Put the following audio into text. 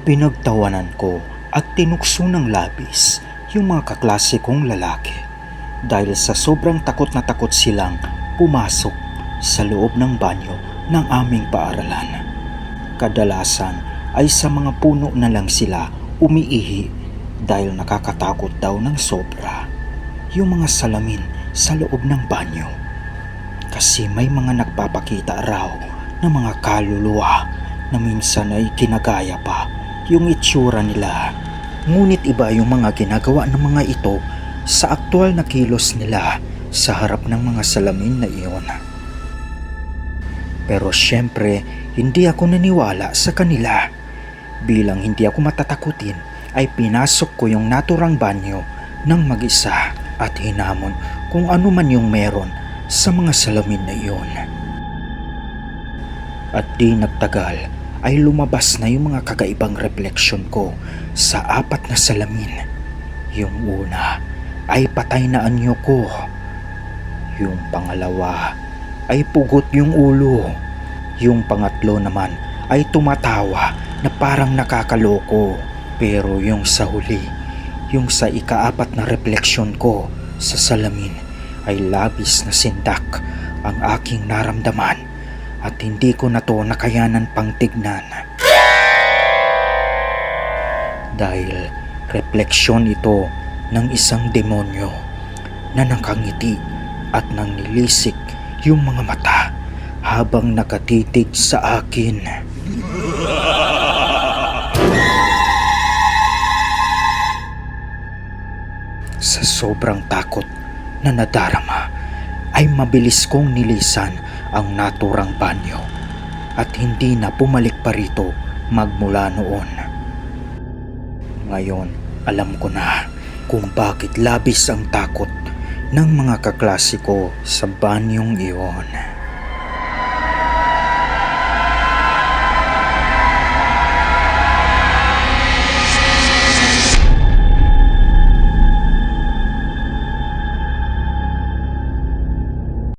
Pinagtawanan ko at tinukso ng labis yung mga kaklase kong lalaki dahil sa sobrang takot na takot silang pumasok sa loob ng banyo ng aming paaralan. Kadalasan ay sa mga puno na lang sila umiihi dahil nakakatakot daw ng sobra yung mga salamin sa loob ng banyo. Kasi may mga nagpapakita raw ng mga kaluluwa na minsan ay kinagaya pa yung itsura nila. Ngunit iba yung mga ginagawa ng mga ito sa aktual na kilos nila sa harap ng mga salamin na iyon. Pero syempre, hindi ako naniwala sa kanila. Bilang hindi ako matatakutin, ay pinasok ko yung naturang banyo ng mag-isa at hinamon kung ano man yung meron sa mga salamin na iyon. At di nagtagal ay lumabas na yung mga kagaibang refleksyon ko sa 4 na salamin. Yung una ay patay na anyo ko. Yung pangalawa ay pugot yung ulo. Yung pangatlo naman ay tumatawa na parang nakakaloko. Pero yung sa huli, yung sa ika-4 na refleksyon ko sa salamin ay labis na sindak ang aking naramdaman at hindi ko na to nakayanan pang tignan. Dahil refleksyon ito ng isang demonyo na nakangiti at nanglilisik yung mga mata habang nakatitig sa akin. Sa sobrang takot na nadarama ay mabilis kong nilisan ang naturang banyo at hindi na bumalik pa rito magmula noon. Ngayon, alam ko na kung bakit labis ang takot ng mga kaklase ko sa banyong iyon.